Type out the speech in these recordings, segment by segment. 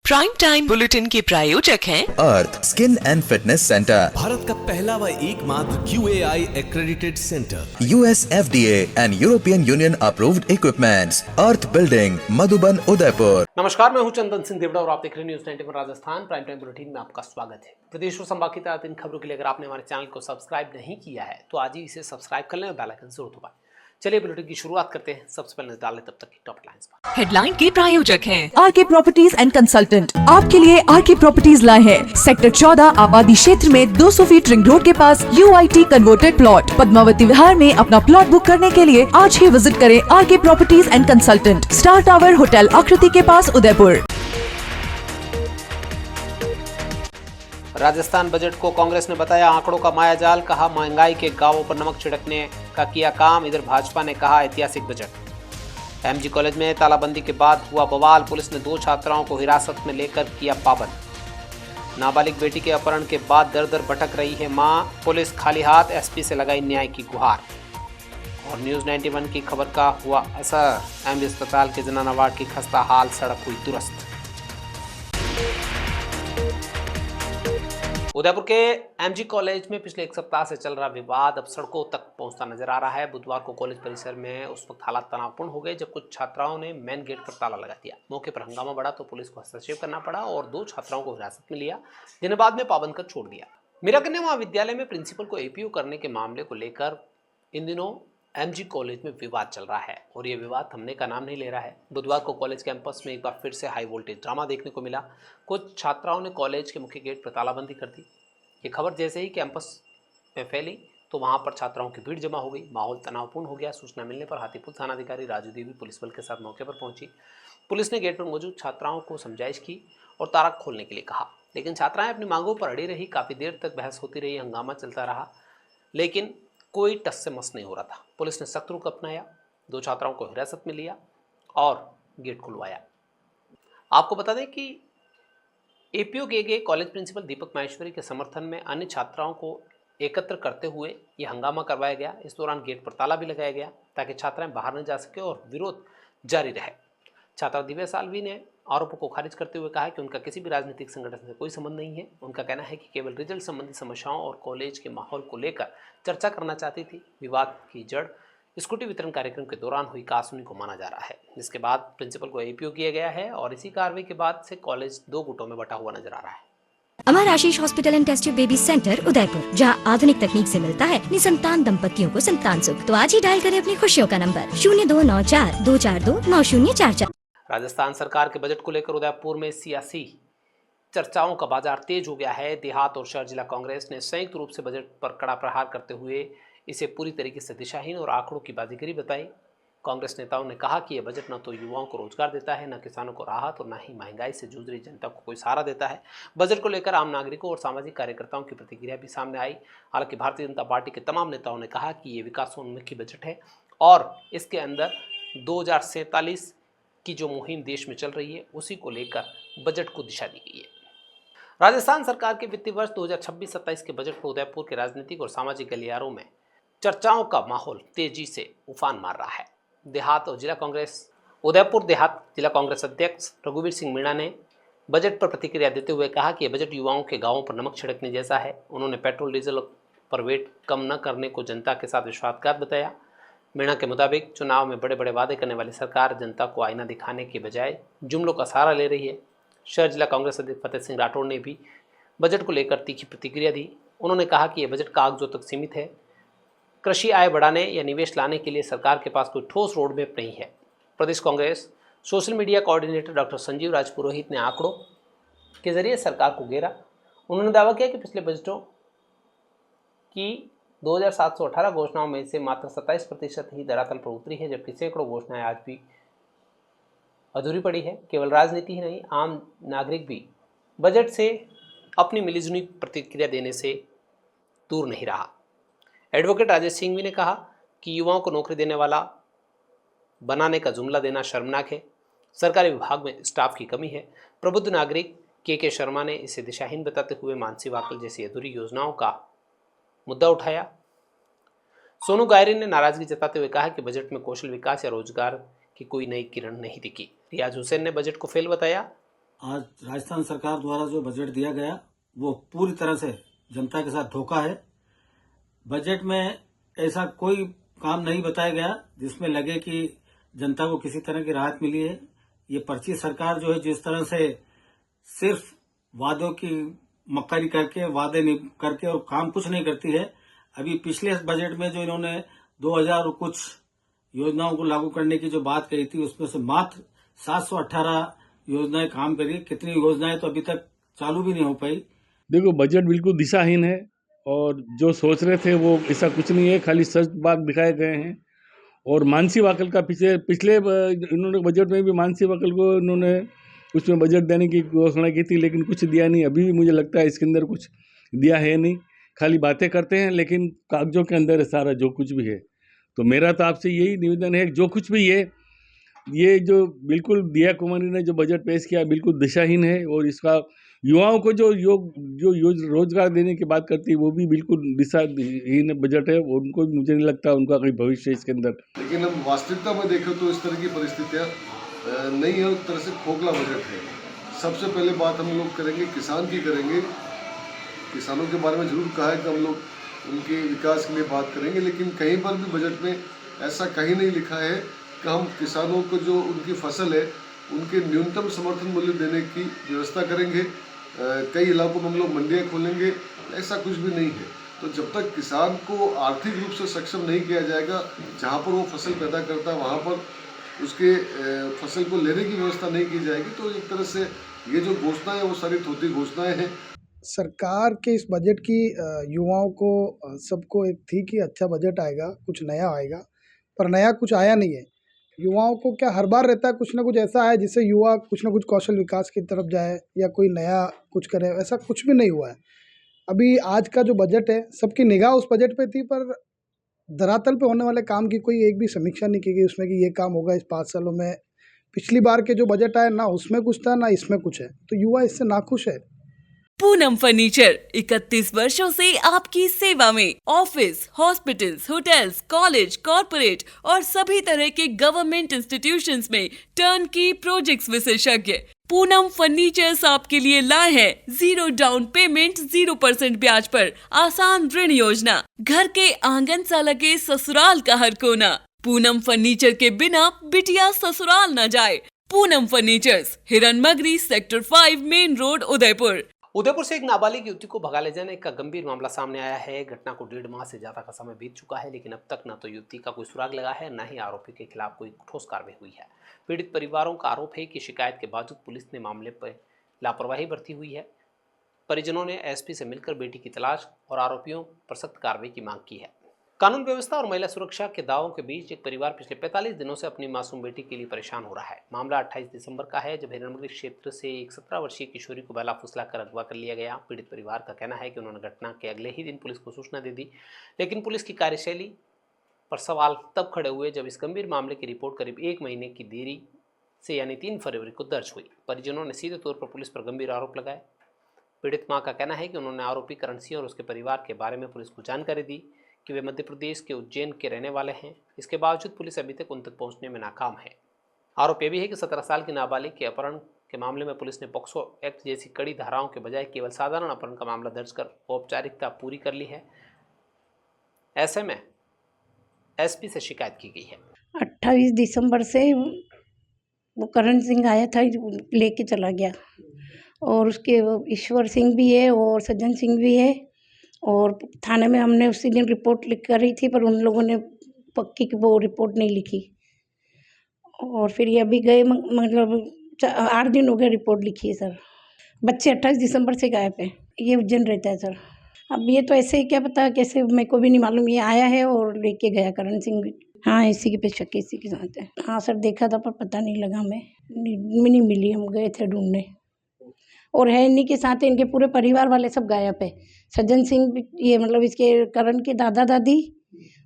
Prime time bulletin के प्रायोजक हैं Earth skin and fitness centre, Bharat का पहला व एकमात्र QAI accredited centre, US FDA and European Union approved equipments, Earth building, Madhuban, Udaipur. नमस्कार, मैं हूं चंदन सिंह देवड़ा और आप देख रहे हैं news 91 Rajasthan prime time bulletin में आपका स्वागत है। प्रदेश और संभाग की ताज़ा खबरों के लिए अगर आपने हमारे चैनल को सब्सक्राइब नहीं किया है तो आज ही इसे सब्सक्राइब कर लें और बेल आइकन जरूर दबाएं। चलिए बुलेटिन की शुरुआत करते हैं। सबसे पहले डाल लें तब तक की टॉप लाइंस पर। हेडलाइन के प्रायोजक हैं आरके प्रॉपर्टीज एंड कंसल्टेंट आपके लिए आरके प्रॉपर्टीज लाए हैं सेक्टर 14 आबादी क्षेत्र में 200 फीट रिंग रोड के पास UIT converted plot Padmavati Vihar में अपना प्लॉट बुक करने के लिए आज ही विजिट करें RK properties and consultant, star tower hotel Aakriti के पास, उदयपुर। राजस्थान बजट को कांग्रेस ने बताया आंकड़ों का मायाजाल, कहा महंगाई के गांवों पर नमक छिड़कने का किया काम। इधर भाजपा ने कहा ऐतिहासिक बजट। MG कॉलेज में तालाबंदी के बाद हुआ बवाल, पुलिस ने 2 छात्राओं को हिरासत में लेकर किया पाबंद। नाबालिग बेटी के अपहरण के बाद दर दर भटक रही है मां, पुलिस खाली हाथ, SP से लगाई न्याय की गुहार। और न्यूज़ 91 की खबर का हुआ असर, MG अस्पताल के जनाना वार्ड की खस्ता हाल सड़क हुई दुरुस्त। उदयपुर के MG कॉलेज में पिछले 1 सप्ताह से चल रहा विवाद अब सड़कों तक पहुंचता नजर आ रहा है। बुधवार को कॉलेज परिसर में उस वक्त हालात तनावपूर्ण हो गए जब कुछ छात्राओं ने मेन गेट पर ताला लगा दिया। मौके पर हंगामा बढ़ा तो पुलिस को हस्तक्षेप करना पड़ा और 2 छात्राओं को हिरासत में लिया, जिन्हें बाद में पाबंद कर छोड़ दिया। मीरा कन्या महाविद्यालय में प्रिंसिपल को APO करने के मामले को लेकर इन दिनों MG कॉलेज में विवाद चल रहा है और ये विवाद थमने का नाम नहीं ले रहा है। बुधवार को कॉलेज कैंपस में एक बार फिर से हाई वोल्टेज ड्रामा देखने को मिला। कुछ छात्राओं ने कॉलेज के मुख्य गेट पर तालाबंदी कर दी। ये खबर जैसे ही कैंपस में फैली तो वहां पर छात्राओं की भीड़ जमा हो गई, माहौल तनावपूर्ण हो गया। सूचना मिलने पर हाथीपुर थानाधिकारी राजू देवी पुलिस बल के साथ मौके पर पहुंची। पुलिस ने गेट पर मौजूद छात्राओं को समझाइश की और ताला खोलने के लिए कहा, लेकिन छात्राएं अपनी मांगों पर अड़ी रही। काफ़ी देर तक बहस होती रही, हंगामा चलता रहा, लेकिन कोई टस से मस नहीं हो रहा था। पुलिस ने सख्त रुख अपनाया, 2 छात्राओं को हिरासत में लिया और गेट खुलवाया। आपको बता दें कि APO किए गए कॉलेज प्रिंसिपल दीपक माहेश्वरी के समर्थन में अन्य छात्राओं को एकत्र करते हुए ये हंगामा करवाया गया। इस दौरान गेट पर ताला भी लगाया गया ताकि छात्राएं बाहर न जा सके और विरोध जारी रहे। छात्रा दिव्या सालवी ने आरोपों को खारिज करते हुए कहा कि उनका किसी भी राजनीतिक संगठन से कोई संबंध नहीं है। उनका कहना है कि केवल रिजल्ट संबंधी समस्याओं और कॉलेज के माहौल को लेकर चर्चा करना चाहती थी। विवाद की जड़ स्कूटी वितरण कार्यक्रम के दौरान हुई कहासुनी को माना जा रहा है, जिसके बाद प्रिंसिपल को APO किया गया है और इसी कार्रवाई के बाद से कॉलेज 2 गुटों में बटा हुआ नजर आ रहा है। Amar Ashish hospital and test tube baby centre Udaipur, जहां आधुनिक तकनीक से मिलता है निसंतान दंपतियों को संतान सुख। तो आज ही डायल करें अपनी खुशियों का नंबर 0294-242-9044। राजस्थान सरकार के बजट को लेकर उदयपुर में सियासी चर्चाओं का बाजार तेज हो गया है। देहात और शहर जिला कांग्रेस ने संयुक्त रूप से बजट पर कड़ा प्रहार करते हुए इसे पूरी तरीके से दिशाहीन और आंकड़ों की बाजीगरी बताई। कांग्रेस नेताओं ने कहा कि यह बजट न तो युवाओं को रोजगार देता है, न किसानों को राहत और न ही महंगाई से जूझ रही जनता को कोई सहारा देता है। बजट को लेकर आम नागरिकों और सामाजिक कार्यकर्ताओं की प्रतिक्रिया भी सामने आई। हालांकि भारतीय जनता पार्टी के तमाम नेताओं ने कहा कि ये विकासोन्मुखी बजट है और इसके अंदर 2047 की जो मुहिम देश में चल रही है उसी को लेकर बजट को दिशा दी गई है। राजस्थान सरकार के वित्तीय वर्ष 2026-27 के बजट पर उदयपुर के राजनीतिक और सामाजिक गलियारों में चर्चाओं का माहौल तेजी से उफान मार रहा है। देहात और जिला कांग्रेस उदयपुर देहात जिला कांग्रेस अध्यक्ष रघुवीर सिंह मीणा ने बजट पर प्रतिक्रिया देते हुए कहा कि यह बजट युवाओं के गांवों पर नमक छिड़कने जैसा है। उन्होंने पेट्रोल डीजल पर वेट कम न करने को जनता के साथ विश्वासघात बताया। मीणा के मुताबिक चुनाव में बड़े बड़े वादे करने वाली सरकार जनता को आईना दिखाने के बजाय जुमलों का सहारा ले रही है। शहर जिला कांग्रेस अध्यक्ष फतेह सिंह राठौड़ ने भी बजट को लेकर तीखी प्रतिक्रिया दी। उन्होंने कहा कि यह बजट कागजों तक सीमित है। कृषि आय बढ़ाने या निवेश लाने के लिए सरकार के पास कोई ठोस रोड मैप नहीं है। प्रदेश Congress social media coordinator doctor Sanjeev Rajpurohit ने आंकड़ों के जरिए सरकार को घेरा। उन्होंने दावा किया कि पिछले बजटों की 2718 घोषणाओं में से मात्र 27% ही धरातल पर उतरी है, जबकि सैकड़ों घोषणाएं आज भी अधूरी पड़ी है। केवल राजनीति ही नहीं, आम नागरिक भी बजट से अपनी मिलीजुली प्रतिक्रिया देने से दूर नहीं रहा। एडवोकेट राजेश सिंघवी ने कहा कि युवाओं को नौकरी देने वाला बनाने का जुमला देना शर्मनाक है। सरकारी विभाग में स्टाफ की कमी है। प्रबुद्ध नागरिक के शर्मा ने इसे दिशाहीन बताते हुए मानसी वाकल जैसी अधूरी योजनाओं का मुद्दा उठाया। सोनू गायरी ने नाराजगी जताते हुए कहा कि बजट में कौशल विकास या रोजगार की कोई नई किरण नहीं दिखी। रियाज हुसैन ने बजट को फेल बताया। आज राजस्थान सरकार द्वारा जो बजट दिया गया वो पूरी तरह से जनता के साथ धोखा है। बजट में ऐसा कोई काम नहीं बताया गया जिसमें लगे कि जनता को किसी तरह की राहत मिली है। ये पर्ची सरकार जो है जिस तरह से सिर्फ वादों की मक्कारी करके वादे नहीं करके और काम कुछ नहीं करती है। अभी पिछले बजट में जो इन्होंने 2000 और कुछ योजनाओं को लागू करने की जो बात कही थी उसमें से मात्र 718 योजनाएं काम करी। कितनी योजनाएं तो अभी तक चालू भी नहीं हो पाई। देखो, बजट बिल्कुल दिशाहीन है और जो सोच रहे थे वो ऐसा कुछ नहीं है, खाली सच बात दिखाए गए हैं। और मानसी वाकल का पिछले इन्होंने बजट में भी मानसी वाकल को इन्होंने उसमें बजट देने की घोषणा की थी, लेकिन कुछ दिया नहीं। अभी भी मुझे लगता है इसके अंदर कुछ दिया है नहीं, खाली बातें करते हैं, लेकिन कागजों के अंदर है सारा जो कुछ भी है। तो मेरा तो आपसे यही निवेदन है, जो कुछ भी है ये जो बिल्कुल दिया कुमारी ने जो बजट पेश किया बिल्कुल दिशाहीन है। और इसका युवाओं को जो रोजगार देने की बात करती है वो भी बिल्कुल दिशाहीन बजट है। उनको मुझे नहीं लगता उनका कोई भविष्य इसके अंदर। लेकिन हम वास्तविकता में देखें तो इस तरह की परिस्थितियाँ नहीं है, उस तरह से खोखला बजट है। सबसे पहले बात हम लोग करेंगे किसान की करेंगे। किसानों के बारे में जरूर कहा है कि हम लोग उनके विकास के लिए बात करेंगे, लेकिन कहीं पर भी बजट में ऐसा कहीं नहीं लिखा है कि हम किसानों को जो उनकी फसल है उनके न्यूनतम समर्थन मूल्य देने की व्यवस्था करेंगे। कई इलाकों में हम लोग मंडियाँ खोलेंगे, ऐसा कुछ भी नहीं है। तो जब तक किसान को आर्थिक रूप से सक्षम नहीं किया जाएगा, जहाँ पर वो फसल पैदा करता है वहाँ पर उसके फसल को लेने की व्यवस्था नहीं की जाएगी, तो एक तरह से ये जो घोषणाएं वो सारी थोती घोषणाएं हैं। सरकार के इस बजट की युवाओं को सबको एक थी कि अच्छा बजट आएगा, कुछ नया आएगा, पर नया कुछ आया नहीं है। युवाओं को क्या हर बार रहता है कुछ ना कुछ ऐसा है जिससे युवा कुछ ना कुछ कौशल विकास की तरफ जाए या कोई नया कुछ करे, ऐसा कुछ भी नहीं हुआ है। अभी आज का जो बजट है सबकी निगाह उस बजट पे थी, पर धरातल पे होने वाले काम की कोई एक भी समीक्षा नहीं की गई उसमें कि ये काम होगा इस 5 सालों में। पिछली बार के जो बजट आए ना उसमें कुछ था ना इसमें कुछ है, तो युवा इससे नाखुश है। पूनम फर्नीचर 31 वर्षों से आपकी सेवा में। Office, hospitals, hotels, college, corporate और सभी तरह के गवर्नमेंट इंस्टीट्यूशंस में टर्नकी प्रोजेक्ट्स विशेषज्ञ पूनम फर्नीचर्स आपके लिए लाए हैं 0 डाउन पेमेंट 0% ब्याज पर आसान ऋण योजना। घर के आंगन सा लगे ससुराल का हर कोना। पूनम फर्नीचर के बिना बिटिया ससुराल न जाए। Poonam furnitures, Hiranmagri, sector 5, main road, Udaipur. Udaipur से एक नाबालिग युवती को भगा ले जाने का गंभीर मामला सामने आया है। घटना को 1.5 माह से ज्यादा का समय बीत चुका है, लेकिन अब तक न तो युवती का कोई सुराग लगा है, न ही आरोपी के खिलाफ कोई ठोस कार्रवाई हुई है। पीड़ित परिवारों का आरोप है कि शिकायत के बावजूद पुलिस ने मामले पर लापरवाही बरती हुई है। परिजनों ने एसपी से मिलकर बेटी की तलाश और आरोपियों पर सख्त कार्रवाई की मांग की है। कानून व्यवस्था और महिला सुरक्षा के दावों के बीच एक परिवार पिछले 45 दिनों से अपनी मासूम बेटी के लिए परेशान हो रहा है। मामला 28 दिसंबर का है, जब हिरनमगरी क्षेत्र से एक 17 वर्षीय किशोरी को बहला फुसला कर अगवा कर लिया गया। पीड़ित परिवार का कहना है कि उन्होंने घटना के अगले ही दिन पुलिस को सूचना दे दी, लेकिन पुलिस की कार्यशैली पर सवाल तब खड़े हुए जब इस गंभीर मामले की रिपोर्ट करीब 1 महीने की देरी से यानी 3 फरवरी को दर्ज हुई। परिजनों ने सीधे तौर पर पुलिस पर गंभीर आरोप लगाए। पीड़ित मां का कहना है कि उन्होंने आरोपी करण सिंह और उसके परिवार के बारे में पुलिस को जानकारी दी कि वे मध्य प्रदेश के उज्जैन के रहने वाले हैं। इसके बावजूद पुलिस अभी तक उन तक पहुंचने में नाकाम है। आरोप यह भी है कि 17 साल की नाबालिग के अपहरण के मामले में पुलिस ने पॉक्सो एक्ट जैसी कड़ी धाराओं के बजाय केवल साधारण अपहरण का मामला दर्ज कर औपचारिकता पूरी कर ली है। ऐसे में एसपी से शिकायत की गई है। 28 दिसंबर से वो करण सिंह आया था, लेके चला गया, और उसके ईश्वर सिंह भी है और सज्जन सिंह भी है। और थाने में हमने उसी दिन रिपोर्ट लिख कर रही थी, पर उन लोगों ने पक्की की वो रिपोर्ट नहीं लिखी। और फिर ये अभी गए, मतलब 8 दिन हो गए रिपोर्ट लिखी है सर। बच्चे 28 दिसंबर से गायब है। ये उज्जैन रहता है सर। अब ये तो ऐसे ही क्या पता कैसे, मेरे को भी नहीं मालूम। ये आया है और लेके गया करण सिंह। हाँ, इसी के पे शक इसी के साथ है। हाँ सर, देखा था पर पता नहीं लगा, हमें नहीं मिली। हम गए थे ढूंढने, और है इन्हीं के साथ इनके पूरे परिवार वाले सब गायब है। सज्जन सिंह, ये मतलब इसके करण के दादा दादी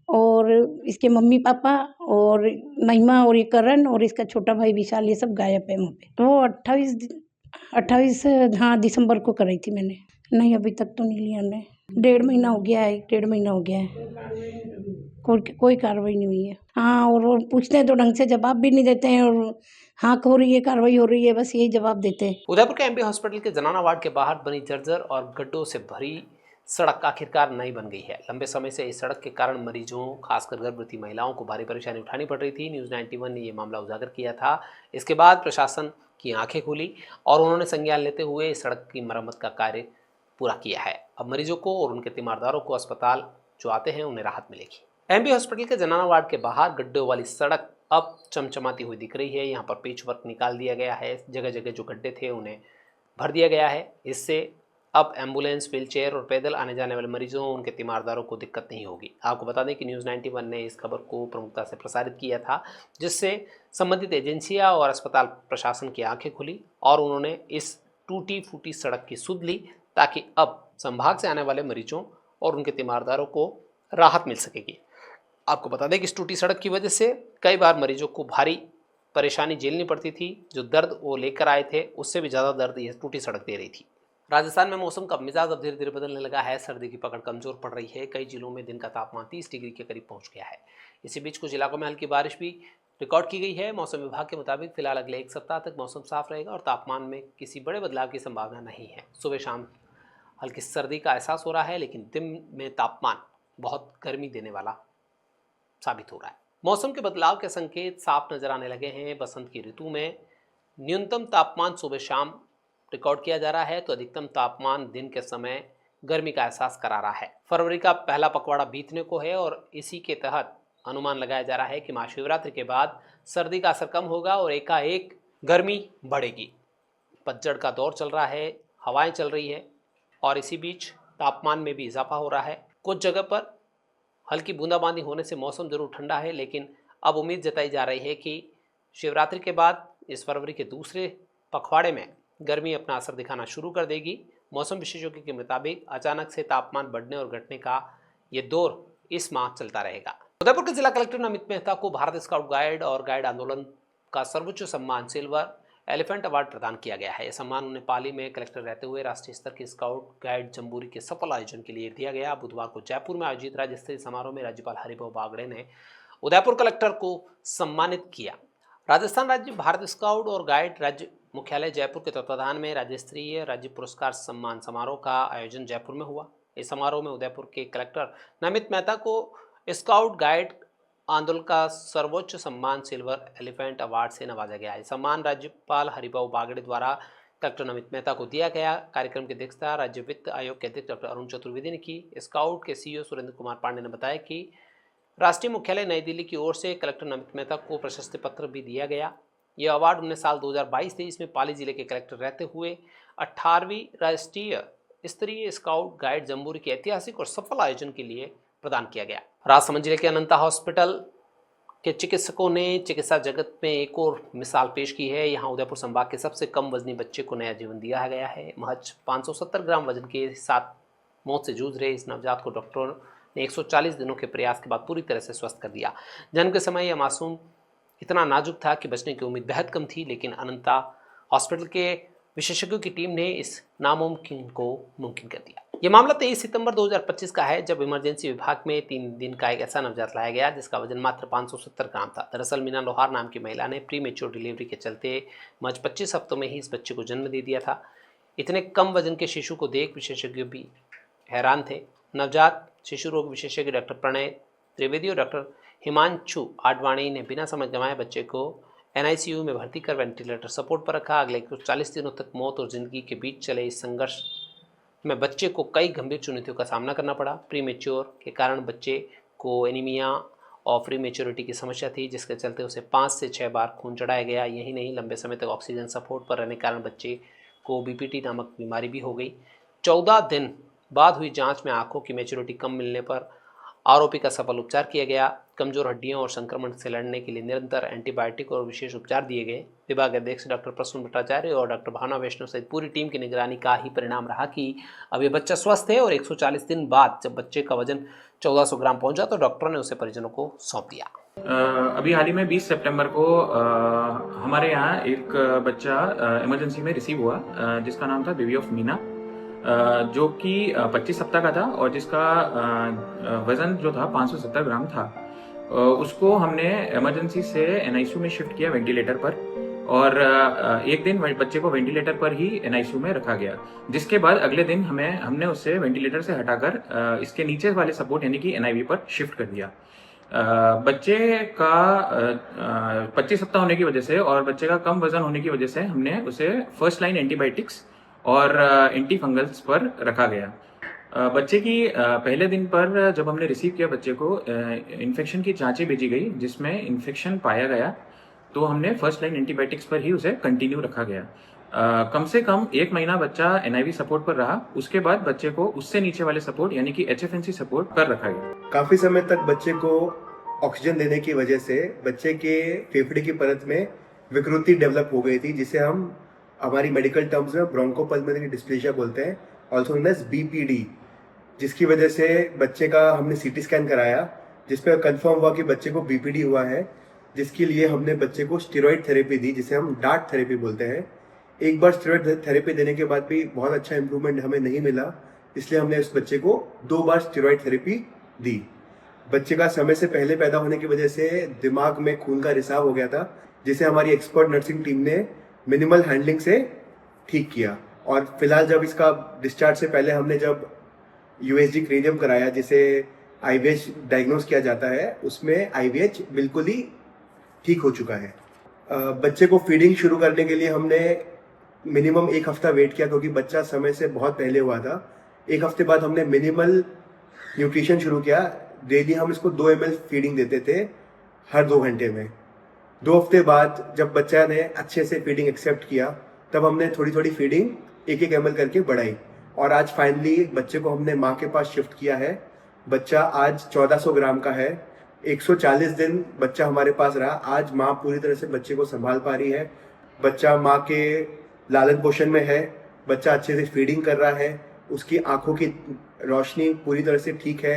और इसके मम्मी पापा और महिमा और ये करण और इसका छोटा भाई विशाल, ये सब गायब है वहाँ पे। तो 28 हाँ दिसंबर को कराई थी मैंने। नहीं, अभी तक तो नहीं लिया हमने। 1.5 महीना हो गया है, 1.5 महीना हो गया है, कोई कार्रवाई नहीं हुई है। हाँ, और वो पूछते हैं तो ढंग से जवाब भी नहीं देते हैं, और हाँ हो रही है, कार्रवाई हो रही है, बस यही जवाब देते हैं। उदयपुर के एमबी हॉस्पिटल के जनाना वार्ड के बाहर बनी जर्जर और गड्ढों से भरी सड़क आखिरकार नई बन गई है। लंबे समय से इस सड़क के कारण मरीजों, खासकर गर्भवती महिलाओं को भारी परेशानी उठानी पड़ रही थी। न्यूज़ 91 ने ये मामला उजागर किया था। इसके बाद प्रशासन की आंखें खुली और उन्होंने संज्ञान लेते हुए इस सड़क की मरम्मत का कार्य पूरा किया है। अब मरीजों को और उनके तीमारदारों को अस्पताल जो आते हैं उन्हें राहत मिलेगी। एमबी हॉस्पिटल के जनाना वार्ड के बाहर गड्ढों वाली सड़क अब चमचमाती हुई दिख रही है। यहाँ पर पेच वर्क निकाल दिया गया है। जगह जगह जो गड्ढे थे उन्हें भर दिया गया है। इससे अब एम्बुलेंस, व्हीलचेयर और पैदल आने जाने वाले मरीजों, उनके तीमारदारों को दिक्कत नहीं होगी। आपको बता दें कि न्यूज़ 91 ने इस खबर को प्रमुखता से प्रसारित किया था, जिससे संबंधित एजेंसियां और अस्पताल प्रशासन की आंखें खुली और उन्होंने इस टूटी फूटी सड़क की सुध ली, ताकि अब संभाग से आने वाले मरीजों और उनके तीमारदारों को राहत मिल सकेगी। आपको बता दें कि इस टूटी सड़क की वजह से कई बार मरीजों को भारी परेशानी झेलनी पड़ती थी। जो दर्द वो लेकर आए थे उससे भी ज़्यादा दर्द ये टूटी सड़क दे रही थी। राजस्थान में मौसम का मिजाज अब धीरे धीरे बदलने लगा है। सर्दी की पकड़ कमजोर पड़ रही है। कई जिलों में दिन का तापमान 30 डिग्री के करीब पहुंच गया है। इसी बीच कुछ इलाकों में हल्की बारिश भी रिकॉर्ड की गई है। मौसम विभाग के मुताबिक फिलहाल अगले एक सप्ताह तक मौसम साफ रहेगा और तापमान में किसी बड़े बदलाव की संभावना नहीं है। सुबह शाम हल्की सर्दी का एहसास हो रहा है, लेकिन दिन में तापमान बहुत गर्मी देने वाला साबित हो रहा है। मौसम के बदलाव के संकेत साफ नजर आने लगे हैं। बसंत की ऋतु में न्यूनतम तापमान सुबह शाम रिकॉर्ड किया जा रहा है, तो अधिकतम तापमान दिन के समय गर्मी का एहसास करा रहा है। फरवरी का पहला पखवाड़ा बीतने को है और इसी के तहत अनुमान लगाया जा रहा है कि महाशिवरात्रि के बाद सर्दी का असर कम होगा और एकाएक गर्मी बढ़ेगी। पतझड़ का दौर चल रहा है, हवाएं चल रही है और इसी बीच तापमान में भी इजाफा हो रहा है। कुछ जगह पर हल्की बूंदाबांदी होने से मौसम जरूर ठंडा है, लेकिन अब उम्मीद जताई जा रही है कि शिवरात्रि के बाद इस फरवरी के दूसरे पखवाड़े में गर्मी अपना असर दिखाना शुरू कर देगी। मौसम विशेषज्ञों के मुताबिक अचानक से तापमान बढ़ने और घटने का ये दौर इस माह चलता रहेगा। उदयपुर के जिला कलेक्टर नमित मेहता को भारत स्काउट गाइड और गाइड आंदोलन का सर्वोच्च सम्मान सिल्वर एलिफेंट अवार्ड प्रदान किया गया है। यह सम्मान उन्हें पाली में कलेक्टर रहते हुए राष्ट्रीय स्तर की स्काउट गाइड जम्बूरी के सफल आयोजन के लिए दिया गया। बुधवार को जयपुर में आयोजित राज्य स्तरीय समारोह में राज्यपाल हरिभाऊ बागड़े ने उदयपुर कलेक्टर को सम्मानित किया। राजस्थान राज्य भारत स्काउट और गाइड राज्य मुख्यालय जयपुर के तत्वाधान में राज्य स्तरीय राज्य पुरस्कार सम्मान समारोह का आयोजन जयपुर में हुआ। इस समारोह में उदयपुर के कलेक्टर नमित मेहता को स्काउट गाइड आंदोलन का सर्वोच्च सम्मान सिल्वर एलिफेंट अवार्ड से नवाजा गया। यह सम्मान राज्यपाल हरिभाऊ बागड़े द्वारा कलेक्टर नमित मेहता को दिया गया। कार्यक्रम की अध्यक्षता राज्य वित्त आयोग के अध्यक्ष डॉक्टर अरुण चतुर्वेदी ने की। स्काउट के सीईओ सुरेंद्र कुमार पांडे ने बताया कि राष्ट्रीय मुख्यालय नई दिल्ली की ओर से कलेक्टर नमित मेहता को प्रशस्ति पत्र भी दिया गया। यह अवार्ड उन्हें साल 2022-23 में पाली जिले के कलेक्टर रहते हुए 18वीं राष्ट्रीय स्तरीय स्काउट गाइड जम्बूरी के ऐतिहासिक और सफल आयोजन के लिए प्रदान किया गया। राजसमंद जिले के अनंता हॉस्पिटल के चिकित्सकों ने चिकित्सा जगत में एक और मिसाल पेश की है। यहाँ उदयपुर संभाग के सबसे कम वजनी बच्चे को नया जीवन दिया गया है। महज 570 ग्राम वजन के साथ मौत से जूझ रहे इस नवजात को डॉक्टरों ने 140 दिनों के प्रयास के बाद पूरी तरह से स्वस्थ कर दिया। जन्म के समय यह मासूम इतना नाजुक था कि बचने की उम्मीद बेहद कम थी, लेकिन अनंता हॉस्पिटल के विशेषज्ञों की टीम ने इस नामुमकिन को मुमकिन कर दिया। ये मामला 23 सितंबर 2025 का है, जब इमरजेंसी विभाग में 3 दिन का एक ऐसा नवजात लाया गया जिसका वजन मात्र 570 ग्राम था। दरअसल मीना लोहार नाम की महिला ने प्री मेच्योर डिलीवरी के चलते महज 25 हफ्तों में ही इस बच्चे को जन्म दे दिया था। इतने कम वजन के शिशु को देख विशेषज्ञ भी हैरान थे। नवजात शिशु रोग विशेषज्ञ डॉक्टर प्रणय त्रिवेदी और डॉक्टर हिमांशु आडवाणी ने बिना समय गंवाए बच्चे को NICU में भर्ती कर वेंटिलेटर सपोर्ट पर रखा। अगले 40 दिनों तक मौत और जिंदगी के बीच चले इस संघर्ष में बच्चे को कई गंभीर चुनौतियों का सामना करना पड़ा। प्री मेच्योर के कारण बच्चे को एनीमिया और प्री मेच्योरिटी की समस्या थी, जिसके चलते उसे 5 से 6 बार खून चढ़ाया गया। यही नहीं, लंबे समय तक ऑक्सीजन सपोर्ट पर रहने के कारण बच्चे को BPT नामक बीमारी भी हो गई। 14 दिन बाद हुई जांच में आंखों की मेच्योरिटी कम मिलने पर आरोपी का सफल उपचार किया गया। कमजोर हड्डियों और संक्रमण से लड़ने के लिए निरंतर एंटीबायोटिक और विशेष उपचार दिए गए। विभाग अध्यक्ष डॉक्टर प्रसून भट्टाचार्य और डॉक्टर भावना वैष्णव सहित पूरी टीम की निगरानी का ही परिणाम रहा कि अब ये बच्चा स्वस्थ है और 140 दिन बाद जब बच्चे का वजन 1400 ग्राम पहुंचा तो डॉक्टरों ने उसे परिजनों को सौंप दिया। अभी हाल ही में 20 सितंबर को हमारे यहाँ एक बच्चा इमरजेंसी में रिसीव हुआ, जिसका नाम था बेबी ऑफ मीना, जो कि 25 सप्ताह का था और जिसका वजन जो था 570 ग्राम था। उसको हमने इमरजेंसी से NICU में शिफ्ट किया वेंटिलेटर पर। और एक दिन बच्चे को वेंटिलेटर पर ही एनआईसीयू में रखा गया, जिसके बाद अगले दिन हमने उसे वेंटिलेटर से हटाकर इसके नीचे वाले सपोर्ट यानी कि एनआईवी पर शिफ्ट कर दिया। बच्चे का 25 सप्ताह होने की वजह से और बच्चे का कम वजन होने की वजह से हमने उसे फर्स्ट लाइन एंटीबायोटिक्स और एंटी फंगल्स पर रखा गया। बच्चे की पहले दिन पर जब हमने रिसीव किया बच्चे को इन्फेक्शन की जांचें भेजी गई, जिसमें इन्फेक्शन पाया गया, तो हमने फर्स्ट लाइन एंटीबायोटिक्स पर ही उसे कंटिन्यू रखा गया। कम से कम 1 महीना बच्चा एनआईवी सपोर्ट पर रहा, उसके बाद बच्चे को उससे नीचे वाले सपोर्ट यानी कि एचएफएनसी सपोर्ट पर रखा गया। काफी समय तक बच्चे को ऑक्सीजन देने की वजह से बच्चे के फेफड़े की परत में विकृति डेवलप हो गई थी, जिसे हम हमारी मेडिकल टर्म्स में ब्रोंकोपल्मोनरी डिस्प्लेसिया बोलते हैं, ऑल्सो नोन एज बीपीडी, जिसकी वजह से बच्चे का हमने सीटी स्कैन कराया, जिसपे कंफर्म हुआ कि बच्चे को बीपीडी हुआ है, जिसके लिए हमने बच्चे को स्टेरॉइड थेरेपी दी, जिसे हम डार्ट थेरेपी बोलते हैं। एक बार स्टेरॉइड थेरेपी देने के बाद भी बहुत अच्छा इंप्रूवमेंट हमें नहीं मिला, इसलिए हमने उस बच्चे को 2 बार स्टेरॉइड थेरेपी दी। बच्चे का समय से पहले पैदा होने की वजह से दिमाग में खून का रिसाव हो गया था, जिसे हमारी एक्सपर्ट नर्सिंग टीम ने मिनिमल हैंडलिंग से ठीक किया। और फिलहाल जब इसका डिस्चार्ज से पहले हमने जब यूएसजी क्रेनियम कराया, जिसे आईवीएच डायग्नोज किया जाता है, उसमें आईवीएच बिल्कुल ही ठीक हो चुका है। बच्चे को फीडिंग शुरू करने के लिए हमने मिनिमम 1 हफ्ता वेट किया, क्योंकि बच्चा समय से बहुत पहले हुआ था। 1 हफ्ते बाद हमने मिनिमल न्यूट्रिशन शुरू किया। डेली हम इसको 2 ml फीडिंग देते थे हर 2 घंटे में। 2 हफ्ते बाद जब बच्चा ने अच्छे से फीडिंग एक्सेप्ट किया, तब हमने थोड़ी थोड़ी फीडिंग 1-1 ml करके बढ़ाई, और आज फाइनली बच्चे को हमने माँ के पास शिफ्ट किया है। बच्चा आज 1400 ग्राम का है। 140 दिन बच्चा हमारे पास रहा। आज माँ पूरी तरह से बच्चे को संभाल पा रही है। बच्चा माँ के लालन पोषण में है। बच्चा अच्छे से फीडिंग कर रहा है। उसकी आंखों की रोशनी पूरी तरह से ठीक है।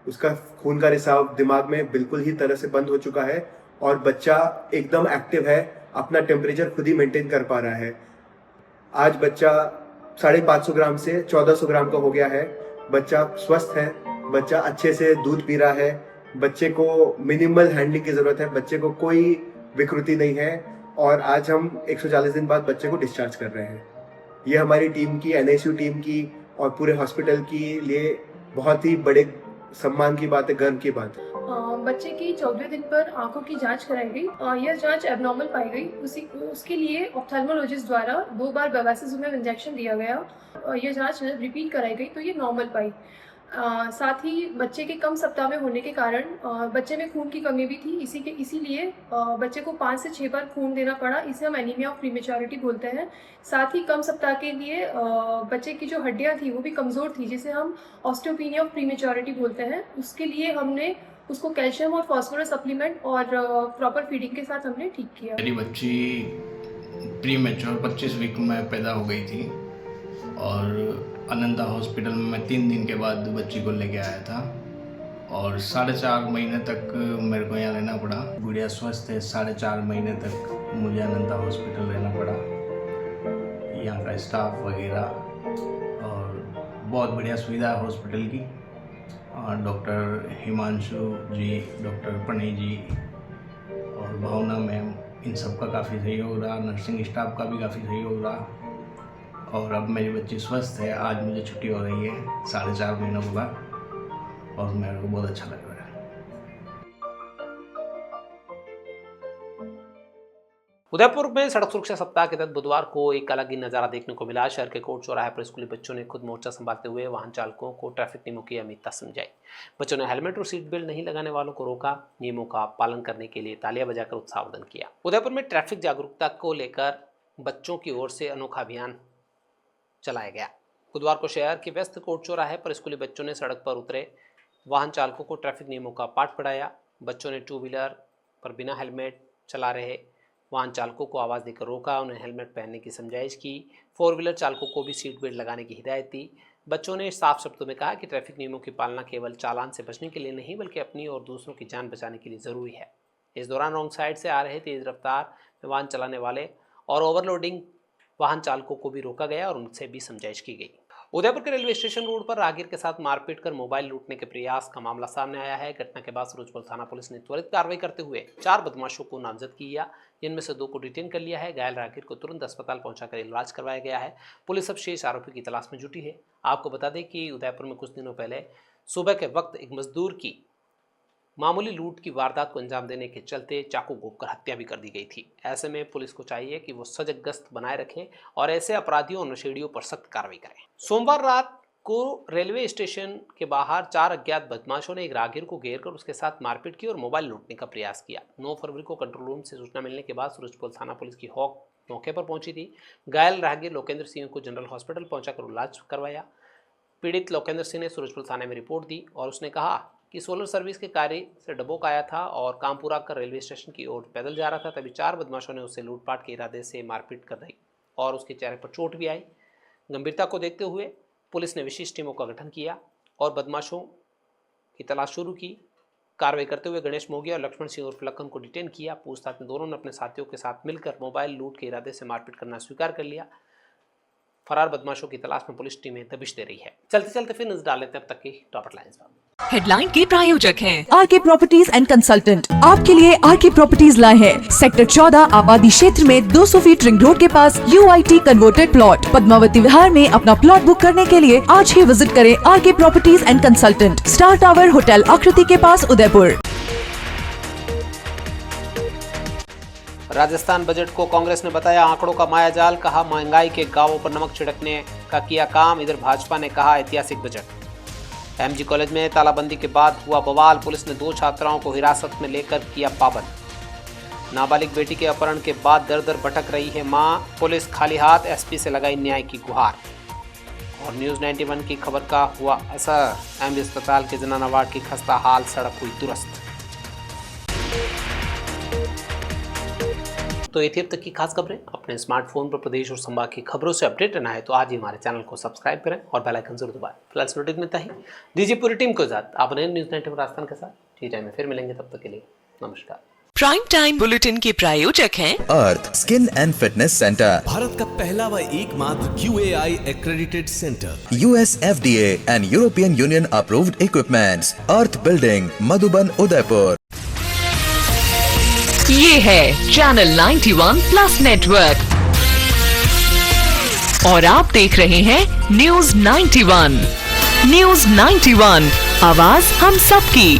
उसका खून का रिसाव दिमाग में बिल्कुल ही तरह से बंद हो चुका है, और बच्चा एकदम एक्टिव है, अपना टेम्परेचर खुद ही मेंटेन कर पा रहा है। आज बच्चा 550 ग्राम से 1400 ग्राम का हो गया है। बच्चा स्वस्थ है। बच्चा अच्छे से दूध पी रहा है। बच्चे को मिनिमल हैंडलिंग की जरूरत है। बच्चे को कोई विकृति नहीं है, और आज हम 140 दिन बाद बच्चे को डिस्चार्ज कर रहे हैं। ये हमारी टीम की, एनआईसीयू टीम की और पूरे हॉस्पिटल के लिए बहुत ही बड़े सम्मान की बात है, गर्व की बात है। बच्चे की 14वें दिन पर आंखों की जांच कराई गई। यह जांच एबनॉर्मल पाई गई। उसके लिए ऑप्थेल्मोलॉजिस्ट द्वारा 2 बार बेवासिजुमेब इंजेक्शन दिया गया। यह जांच रिपीट कराई गई तो ये नॉर्मल पाई। साथ ही बच्चे के कम सप्ताह में होने के कारण बच्चे में खून की कमी भी थी। इसीलिए बच्चे को 5 से 6 बार खून देना पड़ा। इसे हम एनीमिया ऑफ प्रीमेच्योरिटी बोलते हैं। साथ ही कम सप्ताह के लिए बच्चे की जो हड्डियां थी वो भी कमज़ोर थी, जिसे हम ऑस्टियोपेनिया ऑफ प्रीमेच्योरिटी बोलते हैं। उसके लिए हमने उसको कैल्शियम और फास्फोरस सप्लीमेंट और प्रॉपर फीडिंग के साथ हमने ठीक किया। मेरी बच्ची प्री मैच्योर 25 वीक में पैदा हो गई थी, और अनंता हॉस्पिटल में मैं 3 दिन के बाद बच्ची को लेके आया था, और 4.5 महीने तक मेरे को यहाँ रहना पड़ा। गुड़िया स्वस्थ है। 4.5 महीने तक मुझे अनंता हॉस्पिटल रहना पड़ा। यहाँ का स्टाफ वगैरह और बहुत बढ़िया सुविधा है हॉस्पिटल की। डॉक्टर हिमांशु जी, डॉक्टर प्रणय जी और भावना मैम, इन सब का काफ़ी सहयोग रहा। नर्सिंग स्टाफ का भी काफ़ी सहयोग रहा, और अब मेरी बच्ची स्वस्थ है। आज मुझे छुट्टी हो रही है 4.5 महीनों के बाद, और मेरे को बहुत अच्छा लग रहा है। उदयपुर में सड़क सुरक्षा सप्ताह के तहत बुधवार को एक अलग ही नज़ारा देखने को मिला। शहर के कोट चौराहे पर स्कूली बच्चों ने खुद मोर्चा संभालते हुए वाहन चालकों को ट्रैफिक नियमों की अहमियता समझाई। बच्चों ने हेलमेट और सीट बेल्ट नहीं लगाने वालों को रोका, नियमों का पालन करने के लिए तालियां बजाकर उत्साहवर्धन किया। उदयपुर में ट्रैफिक जागरूकता को लेकर बच्चों की ओर से अनोखा अभियान चलाया गया। बुधवार को शहर के व्यस्त कोट चौराहे पर स्कूली बच्चों ने सड़क पर उतरे वाहन चालकों को ट्रैफिक नियमों का पाठ पढ़ाया। बच्चों ने 2 व्हीलर पर बिना हेलमेट चला रहे वाहन चालकों को आवाज़ देकर रोका, उन्हें हेलमेट पहनने की समझाइश की। 4 व्हीलर चालकों को भी सीट बेल्ट लगाने की हिदायत दी। बच्चों ने साफ शब्दों में कहा कि ट्रैफिक नियमों की पालना केवल चालान से बचने के लिए नहीं, बल्कि अपनी और दूसरों की जान बचाने के लिए ज़रूरी है। इस दौरान रॉन्ग साइड से आ रहे तेज़ रफ्तार में वाहन चलाने वाले और ओवरलोडिंग वाहन चालकों को भी रोका गया और उनसे भी समझाइश की गई। उदयपुर के रेलवे स्टेशन रोड पर राहगीर के साथ मारपीट कर मोबाइल लूटने के प्रयास का मामला सामने आया है। घटना के बाद सूरजपुर थाना पुलिस ने त्वरित कार्रवाई करते हुए 4 बदमाशों को नामजद किया, जिनमें से 2 को डिटेन कर लिया है। घायल राहगीर को तुरंत अस्पताल पहुंचाकर इलाज करवाया गया है। पुलिस अब शेष आरोपी की तलाश में जुटी है। आपको बता दें कि उदयपुर में कुछ दिनों पहले सुबह के वक्त एक मजदूर की मामूली लूट की वारदात को अंजाम देने के चलते चाकू घोंपकर हत्या भी कर दी गई थी। ऐसे में पुलिस को चाहिए कि वो सजग गश्त बनाए रखें और ऐसे अपराधियों और नशेड़ियों पर सख्त कार्रवाई करें। सोमवार रात को रेलवे स्टेशन के बाहर 4 अज्ञात बदमाशों ने एक राहगीर को घेरकर उसके साथ मारपीट की और मोबाइल लूटने का प्रयास किया। 9 फरवरी को कंट्रोल रूम से सूचना मिलने के बाद सूरजपुर थाना पुलिस की हॉक मौके पर पहुंची थी। घायल राहगीर लोकेंद्र सिंह को जनरल हॉस्पिटल पहुंचाकर इलाज करवाया। पीड़ित लोकेंद्र सिंह ने सूरजपुर थाने में रिपोर्ट दी और उसने कहा कि सोलर सर्विस के कार्य से डबोक आया था और काम पूरा कर रेलवे स्टेशन की ओर पैदल जा रहा था। तभी 4 बदमाशों ने उससे लूटपाट के इरादे से मारपीट कर दी और उसके चेहरे पर चोट भी आई। गंभीरता को देखते हुए पुलिस ने विशेष टीमों का गठन किया और बदमाशों की तलाश शुरू की। कार्रवाई करते हुए गणेश मोगिया और लक्ष्मण सिंह उर्फ लखन को डिटेन किया। पूछताछ में दोनों ने अपने साथियों के साथ मिलकर मोबाइल लूट के इरादे से मारपीट करना स्वीकार कर लिया। फरार बदमाशों की तलाश में पुलिस टीमें दबिश दे रही है। चलते चलते फिर नजर डाल लेते हैं अब तक की टॉप हेडलाइंस पर। हेडलाइन के प्रायोजक हैं आरके प्रॉपर्टीज एंड कंसल्टेंट। आपके लिए आरके प्रॉपर्टीज लाए हैं सेक्टर 14 आबादी क्षेत्र में 200 फीट रिंग रोड के पास UIT converted plot. Padmavati Vihar में अपना प्लॉट बुक करने के लिए आज ही विजिट करें RK properties and consultant, star tower hotel Aakriti के पास, उदयपुर। राजस्थान बजट को कांग्रेस ने बताया आंकड़ों का मायाजाल, कहा महंगाई के गांवों पर नमक छिड़कने का किया काम। इधर भाजपा ने कहा ऐतिहासिक बजट। MG कॉलेज में तालाबंदी के बाद हुआ बवाल, पुलिस ने 2 छात्राओं को हिरासत में लेकर किया पाबंद। नाबालिग बेटी के अपहरण के बाद दर दर भटक रही है मां, पुलिस खाली हाथ, SP से लगाई न्याय की गुहार। और न्यूज़ 91 की खबर का हुआ असर, MG अस्पताल के जनाना वार्ड की खस्ता हाल सड़क हुई दुरुस्त। तो ये थी अब तक की खास खबरें। अपने स्मार्टफोन पर प्रदेश और संभाग की खबरों से अपडेट रहना है तो आज ही हमारे चैनल को सब्सक्राइब करें और बेल आइकन जरूर दबाएं। फिलहाल इस वीडियो में इतना ही। दीजिए पूरी टीम को इजाजत। आप नए न्यूज़ 91 राजस्थान के साथ ठीक टाइम में फिर मिलेंगे, तब तक के लिए नमस्कार। प्राइम टाइम बुलेटिन के प्रायोजक हैं Earth skin and fitness centre, Bharat का पहला व एकमात्र QAI accredited centre, US FDA and European Union approved equipments, Earth building, Madhuban, Udaipur. ये है चैनल 91 प्लस नेटवर्क और आप देख रहे हैं न्यूज़ 91। न्यूज़ 91, आवाज हम सबकी।